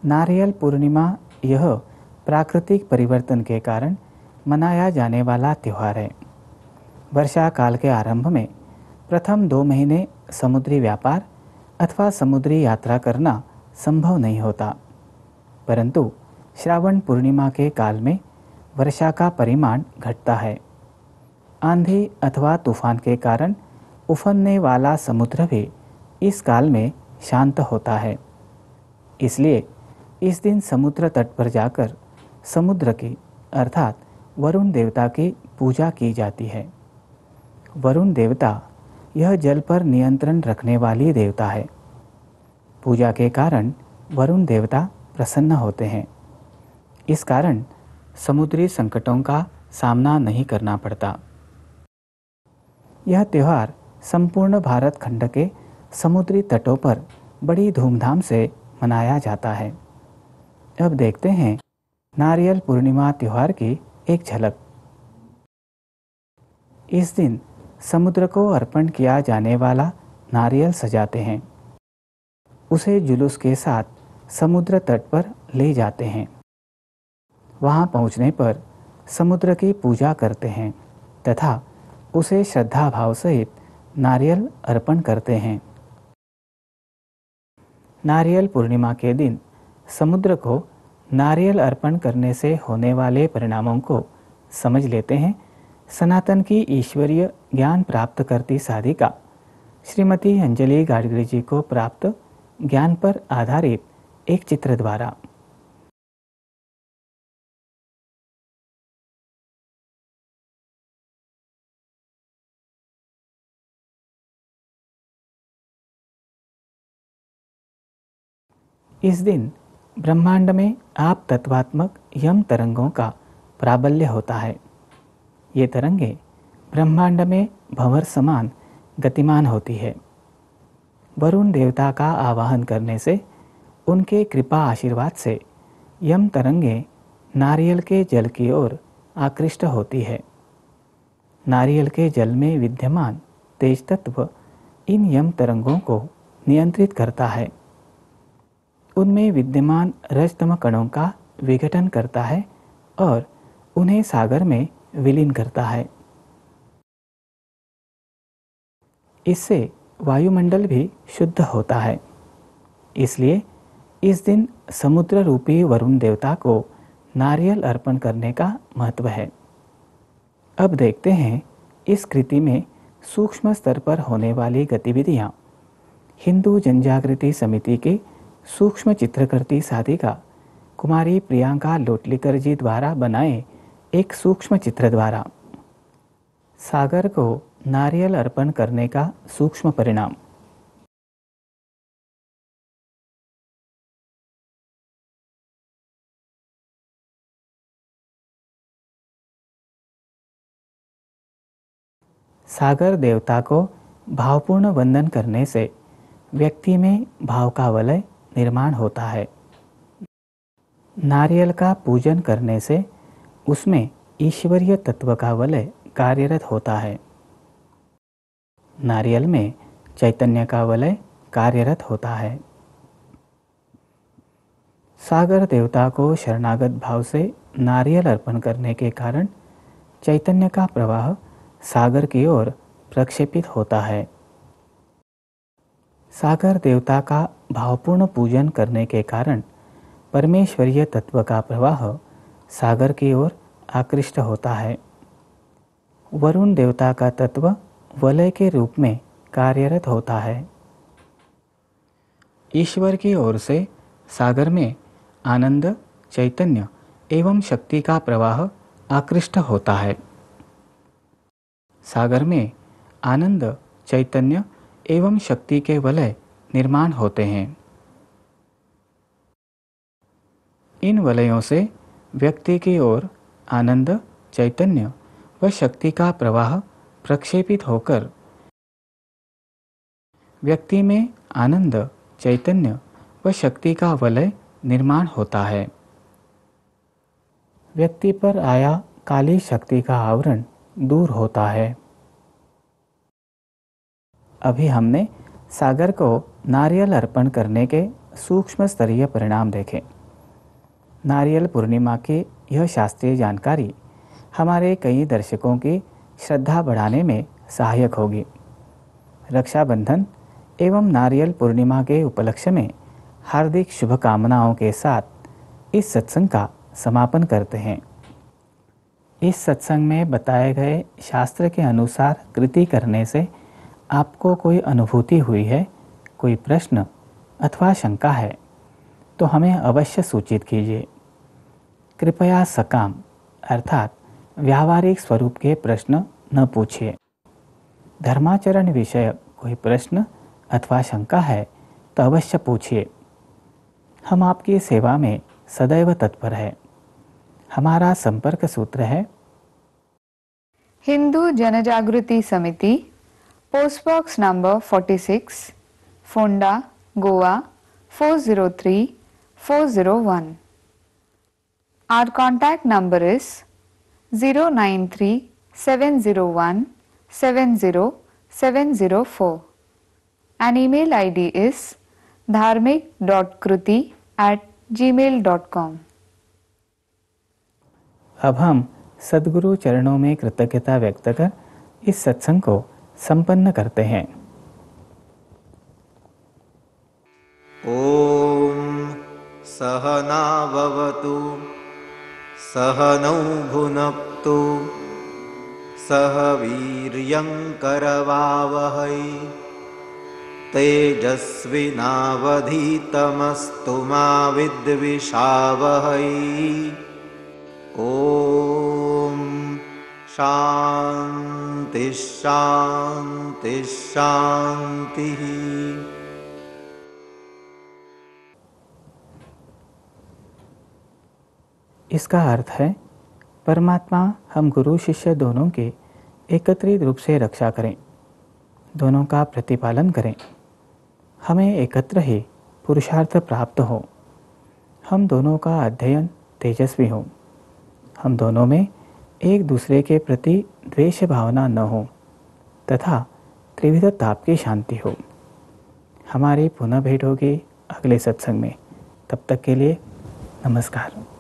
नारियल पूर्णिमा यह प्राकृतिक परिवर्तन के कारण मनाया जाने वाला त्यौहार है। वर्षा काल के आरंभ में प्रथम 2 महीने समुद्री व्यापार अथवा समुद्री यात्रा करना संभव नहीं होता, परंतु श्रावण पूर्णिमा के काल में वर्षा का परिमाण घटता है। आंधी अथवा तूफान के कारण उफनने वाला समुद्र भी इस काल में शांत होता है। इसलिए इस दिन समुद्र तट पर जाकर समुद्र की अर्थात वरुण देवता की पूजा की जाती है। वरुण देवता यह जल पर नियंत्रण रखने वाली देवता है। पूजा के कारण वरुण देवता प्रसन्न होते हैं। इस कारण समुद्री संकटों का सामना नहीं करना पड़ता। यह त्यौहार संपूर्ण भारत खंड के समुद्री तटों पर बड़ी धूमधाम से मनाया जाता है। अब देखते हैं नारियल पूर्णिमा त्यौहार की एक झलक। इस दिन समुद्र को अर्पण किया जाने वाला नारियल सजाते हैं। उसे जुलूस के साथ समुद्र तट पर ले जाते हैं। वहां पहुंचने पर समुद्र की पूजा करते हैं तथा उसे श्रद्धा भाव सहित नारियल अर्पण करते हैं। नारियल पूर्णिमा के दिन समुद्र को नारियल अर्पण करने से होने वाले परिणामों को समझ लेते हैं सनातन की ईश्वरीय ज्ञान प्राप्त करती साधिका श्रीमती अंजलि गाडगिरी जी को प्राप्त ज्ञान पर आधारित एक चित्र द्वारा। इस दिन ब्रह्मांड में आप तत्वात्मक यम तरंगों का प्राबल्य होता है। ये तरंगे ब्रह्मांड में भंवर समान गतिमान होती है। वरुण देवता का आवाहन करने से उनके कृपा आशीर्वाद से यम तरंगे नारियल के जल की ओर आकृष्ट होती है। नारियल के जल में विद्यमान तेज तत्व इन यम तरंगों को नियंत्रित करता है। उनमें विद्यमान रजतम कणों का विघटन करता है और उन्हें सागर में विलीन करता है। इससे वायुमंडल भी शुद्ध होता है। इसलिए इस दिन समुद्र रूपी वरुण देवता को नारियल अर्पण करने का महत्व है। अब देखते हैं इस कृति में सूक्ष्म स्तर पर होने वाली गतिविधियाँ। हिंदू जनजागृति समिति की सूक्ष्म चित्रकृति साधिका कुमारी प्रियंका लोटलीकर जी द्वारा बनाए एक सूक्ष्म चित्र द्वारा सागर को नारियल अर्पण करने का सूक्ष्म परिणाम। सागर देवता को भावपूर्ण वंदन करने से व्यक्ति में भाव का वलय निर्माण होता है। नारियल का पूजन करने से उसमें ईश्वरीय तत्व का वलय कार्यरत होता है। नारियल में चैतन्य का वलय कार्यरत होता है। सागर देवता को शरणागत भाव से नारियल अर्पण करने के कारण चैतन्य का प्रवाह सागर की ओर प्रक्षेपित होता है। सागर देवता का भावपूर्ण पूजन करने के कारण परमेश्वरीय तत्व का प्रवाह सागर की ओर आकृष्ट होता है। वरुण देवता का तत्व वलय के रूप में कार्यरत होता है। ईश्वर की ओर से सागर में आनंद, चैतन्य एवं शक्ति का प्रवाह आकृष्ट होता है। सागर में आनंद, चैतन्य एवं शक्ति के वलय निर्माण होते हैं। इन वलयों से व्यक्ति की ओर आनंद, चैतन्य व शक्ति का प्रवाह प्रक्षेपित होकर व्यक्ति में आनंद, चैतन्य व शक्ति का वलय निर्माण होता है। व्यक्ति पर आया काली शक्ति का आवरण दूर होता है। अभी हमने सागर को नारियल अर्पण करने के सूक्ष्म स्तरीय परिणाम देखें। नारियल पूर्णिमा की यह शास्त्रीय जानकारी हमारे कई दर्शकों की श्रद्धा बढ़ाने में सहायक होगी। रक्षाबंधन एवं नारियल पूर्णिमा के उपलक्ष्य में हार्दिक शुभकामनाओं के साथ इस सत्संग का समापन करते हैं। इस सत्संग में बताए गए शास्त्र के अनुसार कृति करने से आपको कोई अनुभूति हुई है, कोई प्रश्न अथवा शंका है तो हमें अवश्य सूचित कीजिए। कृपया सकाम अर्थात व्यावहारिक स्वरूप के प्रश्न न पूछिए। धर्माचरण विषय कोई प्रश्न अथवा शंका है तो अवश्य पूछिए। हम आपकी सेवा में सदैव तत्पर है। हमारा संपर्क सूत्र है हिंदू जनजागृति समिति, post box number 46, Ponda, Goa 403401. Our contact number is 093-701-70704. An email ID is dharmik.kruti@gmail.com. अब हम सद्गुरु चरणों में कृतज्ञता व्यक्त कर इस सत्संग को संपन्न करते हैं। ओम सहना भवतु सहनौ भुनक्तु सह वीर्यं करवावहै तेजस्विनावधीतमस्तु मा विद्विषावहै। ओम शांति शांति शांति। इसका अर्थ है परमात्मा हम गुरु शिष्य दोनों के एकत्रित रूप से रक्षा करें, दोनों का प्रतिपालन करें, हमें एकत्र ही पुरुषार्थ प्राप्त हो, हम दोनों का अध्ययन तेजस्वी हो, हम दोनों में एक दूसरे के प्रति द्वेष भावना न हो तथा त्रिविध ताप की शांति हो। हमारी पुनः भेंट होगी अगले सत्संग में। तब तक के लिए नमस्कार।